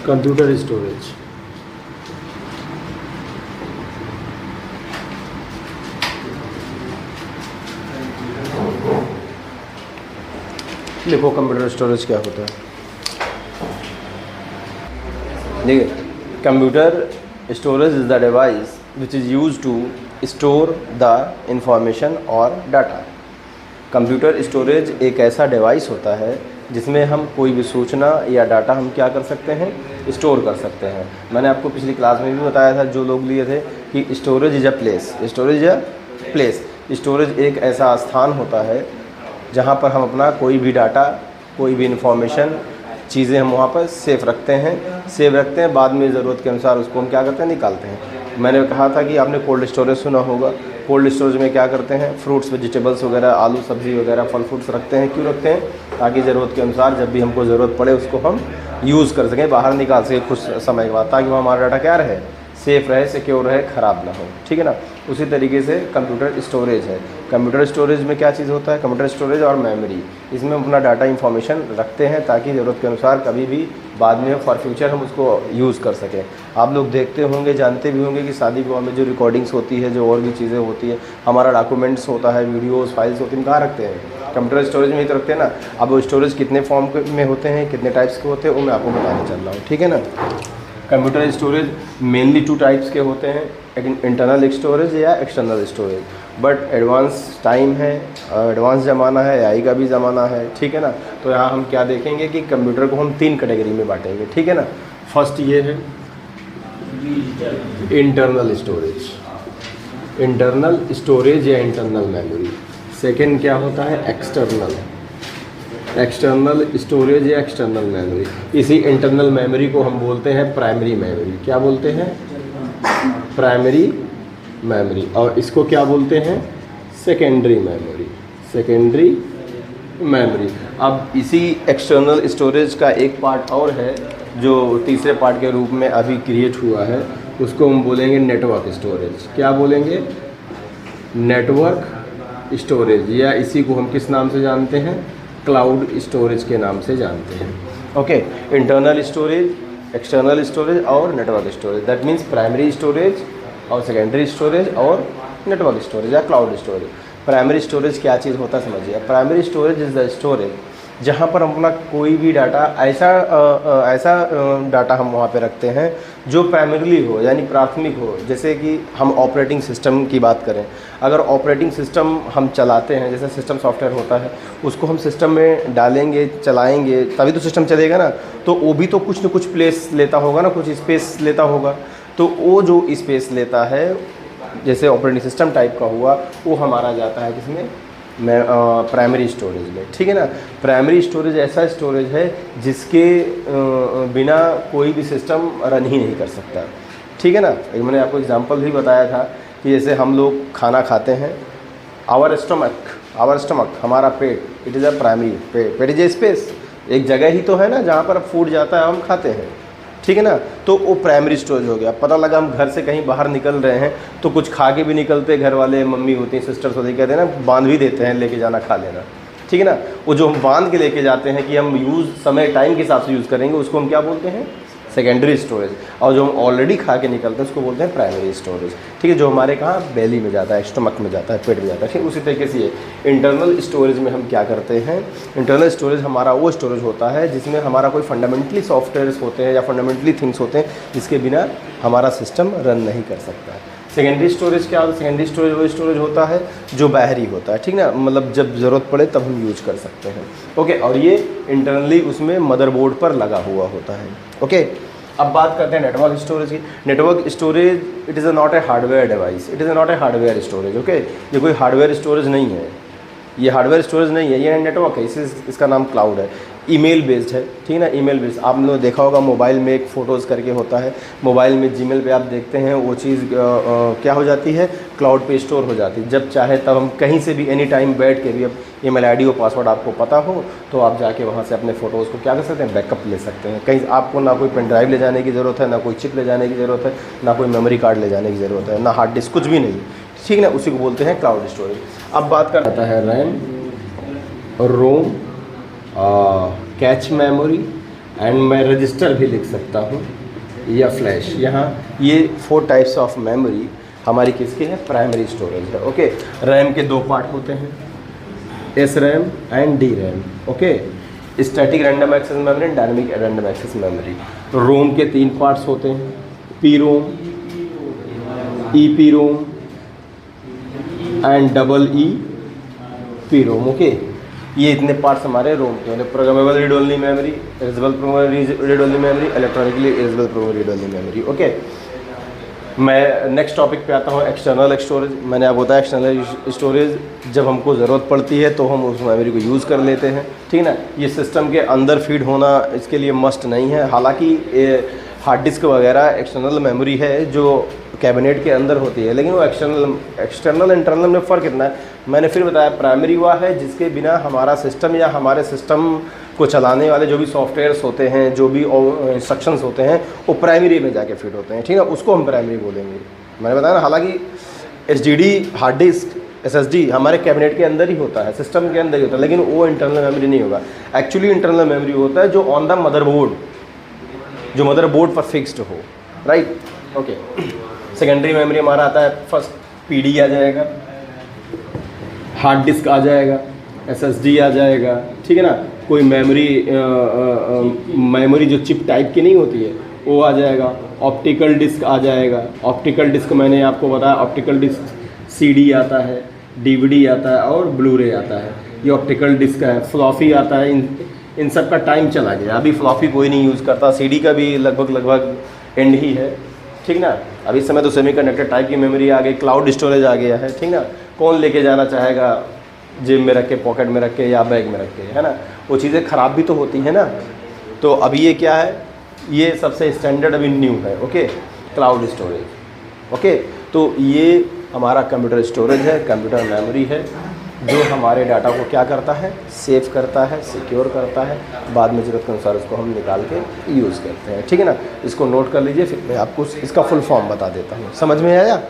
Computer storage. देखो computer storage क्या होता है। देखिए, computer storage is the device which is use to store the information और डाटा। कंप्यूटर स्टोरेज एक ऐसा डिवाइस होता है जिसमें हम कोई भी सूचना या डाटा हम क्या कर सकते हैं, स्टोर कर सकते हैं। मैंने आपको पिछली क्लास में भी बताया था, जो लोग लिए थे, कि storage is a place. Storage is a place. Storage एक ऐसा स्थान होता है जहाँ पर हम अपना कोई भी डाटा, कोई भी इंफॉर्मेशन, चीज़ें हम वहाँ पर सेव रखते हैं। बाद में ज़रूरत के अनुसार उसको हम क्या करते हैं, निकालते हैं। मैंने कहा था कि आपने कोल्ड स्टोरेज सुना होगा। कोल्ड स्टोरेज में क्या करते हैं, फ्रूट्स, वेजिटेबल्स वगैरह, आलू सब्ज़ी वगैरह, फल फ्रूट्स रखते हैं। क्यों रखते हैं? ताकि ज़रूरत के अनुसार जब भी हमको ज़रूरत पड़े उसको हम यूज़ कर सकें, बाहर निकाल सकें कुछ समय के बाद, ताकि वो हमारा डाटा क्या रहे, सेफ़ रहे, सिक्योर रहे, ख़राब ना हो। ठीक है ना। उसी तरीके से कंप्यूटर स्टोरेज है। कंप्यूटर स्टोरेज में क्या चीज़ होता है, कंप्यूटर स्टोरेज और मेमोरी, इसमें हम अपना डाटा इन्फॉर्मेशन रखते हैं ताकि ज़रूरत के अनुसार कभी भी बाद में फॉर फ्यूचर हम उसको यूज़ कर सकें। आप लोग देखते होंगे, जानते भी होंगे कि शादी विवाह में जो रिकॉर्डिंग्स होती है, जो और भी चीज़ें होती है, हमारा डॉक्यूमेंट्स होता है, वीडियोज़, फाइल्स होती हैं, कहाँ रखते हैं, कंप्यूटर स्टोरेज में ही तो रखते हैं ना। अब वो स्टोरेज कितने फॉर्म में होते हैं, कितने टाइप्स के होते हैं, वो मैं आपको बताने चल रहा हूँ। ठीक है ना। कंप्यूटर स्टोरेज मेनली 2 टाइप्स के होते हैं, एक इंटरनल स्टोरेज या external storage. But advance time है, एडवांस ज़माना है, AI का भी ज़माना है। ठीक है ना। तो यहाँ हम क्या देखेंगे कि कंप्यूटर को हम 3 कैटेगरी में बांटेंगे। ठीक है ना। फर्स्ट ये है इंटरनल स्टोरेज, इंटरनल स्टोरेज या इंटरनल मेमोरी। सेकेंड क्या होता है, एक्सटर्नल स्टोरेज या एक्सटर्नल मेमोरी। इसी इंटरनल मेमोरी को हम बोलते हैं प्राइमरी मेमोरी। क्या बोलते हैं? Primary memory. और इसको क्या बोलते हैं, सेकेंडरी मेमोरी। Secondary memory. अब इसी एक्सटर्नल स्टोरेज का एक पार्ट और है जो तीसरे पार्ट के रूप में अभी क्रिएट हुआ है, उसको हम बोलेंगे नेटवर्क स्टोरेज। क्या बोलेंगे? नेटवर्क स्टोरेज, या इसी को हम किस नाम से जानते हैं, क्लाउड स्टोरेज के नाम से जानते हैं। Okay. Internal storage, external storage और network storage. That means primary storage और सेकेंडरी स्टोरेज और नेटवर्क स्टोरेज या क्लाउड स्टोरेज। प्राइमरी स्टोरेज क्या चीज़ होता है समझिए। Primary storage is the storage जहाँ पर हम अपना कोई भी डाटा, ऐसा डाटा हम वहाँ पे रखते हैं जो प्राइमरीली हो, यानी प्राथमिक हो। जैसे कि हम ऑपरेटिंग सिस्टम की बात करें, अगर ऑपरेटिंग सिस्टम हम चलाते हैं, जैसे सिस्टम सॉफ्टवेयर होता है, उसको हम सिस्टम में डालेंगे, चलाएंगे, तभी तो सिस्टम चलेगा ना। तो वो भी तो कुछ न कुछ प्लेस लेता होगा ना, कुछ स्पेस लेता होगा। तो वो जो स्पेस लेता है, जैसे ऑपरेटिंग सिस्टम टाइप का हुआ, वो हमारा जाता है किसमें, प्राइमरी स्टोरेज में। ठीक है ना। प्राइमरी स्टोरेज ऐसा स्टोरेज है जिसके बिना कोई भी सिस्टम रन ही नहीं कर सकता। ठीक है ना। एक मैंने आपको एग्जांपल भी बताया था कि जैसे हम लोग खाना खाते हैं, आवर स्टमक, हमारा पेट, इट इज़ अ प्राइमरी, पेट इज ए स्पेस, एक जगह ही तो है ना जहाँ पर फूड जाता है, हम खाते हैं। ठीक है ना। तो वो प्राइमरी स्टोरेज हो गया। पता लगा हम घर से कहीं बाहर निकल रहे हैं तो कुछ खा के भी निकलते, घर वाले, मम्मी होती हैं, सिस्टर्स होती, कहते हैं ना, बांध भी देते हैं, लेके जाना, खा लेना। ठीक है ना। वो जो हम बांध के लेके जाते हैं कि हम यूज़ समय, टाइम के हिसाब से यूज़ करेंगे, उसको हम क्या बोलते हैं, सेकेंडरी स्टोरेज। और जो हम ऑलरेडी खा के निकलते हैं उसको बोलते हैं प्राइमरी स्टोरेज। ठीक है। जो हमारे कहाँ, बेली में जाता है, स्टमक में जाता है, पेट में जाता है। ठीक। उसी तरीके से ये इंटरनल स्टोरेज में हम क्या करते हैं, इंटरनल स्टोरेज हमारा वो स्टोरेज होता है जिसमें हमारा कोई फंडामेंटली सॉफ्टवेयर्स होते हैं या फंडामेंटली थिंग्स होते हैं जिसके बिना हमारा सिस्टम रन नहीं कर सकता। सेकेंडरी स्टोरेज क्या होता है? सेकेंडरी स्टोरेज वो स्टोरेज होता है जो बाहरी होता है। ठीक ना। मतलब जब ज़रूरत पड़े तब हम यूज कर सकते हैं। ओके। और ये इंटरनली उसमें मदरबोर्ड पर लगा हुआ होता है। ओके। अब बात करते हैं नेटवर्क स्टोरेज की। Network storage it is not a hardware device, it is not a hardware storage. Okay. ये कोई हार्डवेयर स्टोरेज नहीं है, ये हार्डवेयर स्टोरेज नहीं है, ये नेटवर्क है। इसका नाम क्लाउड है, ईमेल बेस्ड है। ठीक है ना। ईमेल बेस्ड, आप लोगों ने देखा होगा मोबाइल में एक फ़ोटोज़ करके होता है, मोबाइल में जीमेल पे आप देखते हैं, वो चीज़ क्या हो जाती है, क्लाउड पे स्टोर हो जाती है। जब चाहे तब हम कहीं से भी एनी टाइम बैठ के भी, अब ईमेल आईडी और पासवर्ड आपको पता हो तो आप जाके वहाँ से अपने फ़ोटोज़ को क्या कर सकते हैं, बैकअप ले सकते हैं। कहीं आपको ना कोई पेन ड्राइव ले जाने की ज़रूरत है, ना कोई चिप ले जाने की ज़रूरत है, ना कोई मेमोरी कार्ड ले जाने की ज़रूरत है, ना हार्ड डिस्क, कुछ भी नहीं। ठीक ना। उसी को बोलते हैं क्लाउड स्टोरेज। अब बात करता है RAM, ROM, cache memory and मैं रजिस्टर भी लिख सकता हूँ या फ्लैश। यहाँ ये 4 टाइप्स ऑफ मेमोरी हमारी किसकी है, प्राइमरी स्टोरेज है। ओके, रैम के 2 पार्ट होते हैं, S RAM and D RAM. Okay, static random access memory and dynamic random access memory. तो रोम के 3 पार्ट्स होते हैं, P ROM, E P ROM and double E P ROM. Okay, ये इतने parts हमारे रोम के होते हैं, programmable read only memory, erasable programmable read only memory, electronically erasable programmable read only memory. Okay, मैं नेक्स्ट टॉपिक पे आता हूँ, एक्सटर्नल स्टोरेज। मैंने आपको बताया एक्सटर्नल स्टोरेज जब हमको ज़रूरत पड़ती है तो हम उस मेमोरी को यूज़ कर लेते हैं, ठीक ना। ये सिस्टम के अंदर फीड होना इसके लिए मस्ट नहीं है। हालांकि हार्ड डिस्क वगैरह एक्सटर्नल मेमोरी है जो कैबिनेट के अंदर होती है, लेकिन वो एक्सटर्नल इंटरनल में फ़र्क इतना है। मैंने फिर बताया प्राइमरी वह है जिसके बिना हमारा सिस्टम या हमारे सिस्टम को चलाने वाले जो भी सॉफ्टवेयर्स होते हैं, जो भी इंस्ट्रक्शंस होते हैं, वो प्राइमरी में जाके फिट होते हैं, ठीक है, उसको हम प्राइमरी बोलेंगे। मैंने बताया ना, हालांकि एसडीडी हार्ड डिस्क एसएसडी हमारे कैबिनेट के अंदर ही होता है, सिस्टम के अंदर ही होता है, लेकिन वो इंटरनल मेमोरी नहीं होगा। एक्चुअली इंटरनल मेमोरी होता है जो ऑन द मदरबोर्ड, जो मदरबोर्ड पर फिक्स्ड हो, राइट। ओके, सेकेंडरी मेमोरी हमारा आता है, फर्स्ट पीडी आ जाएगा, हार्ड डिस्क आ जाएगा, एसएसडी आ जाएगा, ठीक है ना। कोई मेमोरी जो चिप टाइप की नहीं होती है वो आ जाएगा, ऑप्टिकल डिस्क आ जाएगा। ऑप्टिकल डिस्क मैंने आपको बताया, ऑप्टिकल डिस्क सीडी आता है, डीवीडी आता है और ब्लूरे आता है, ये ऑप्टिकल डिस्क है। फ्लॉपी आता है, इन सब का टाइम चला गया, अभी फ्लॉपी कोई नहीं यूज़ करता। सीडी का भी लगभग एंड ही है, ठीक ना। अभी इस समय तो सेमीकंडक्टर टाइप की मेमोरी आ गई, क्लाउड स्टोरेज आ गया है, ठीक ना। कौन लेके जाना चाहेगा जेब में रख के, पॉकेट में रख के या बैग में रख के, है ना। वो चीज़ें ख़राब भी तो होती हैं ना। तो अभी ये क्या है, ये सबसे स्टैंडर्ड अभी न्यू है। Okay, cloud storage. ओके, तो ये हमारा कंप्यूटर स्टोरेज है, कंप्यूटर मेमोरी है, जो हमारे डाटा को क्या करता है, सेव करता है, सिक्योर करता है, बाद में ज़रूरत के अनुसार उसको हम निकाल के यूज़ करते हैं, ठीक है ना। इसको नोट कर लीजिए, फिर मैं आपको इसका फुल फॉर्म बता देता हूँ। समझ में आया?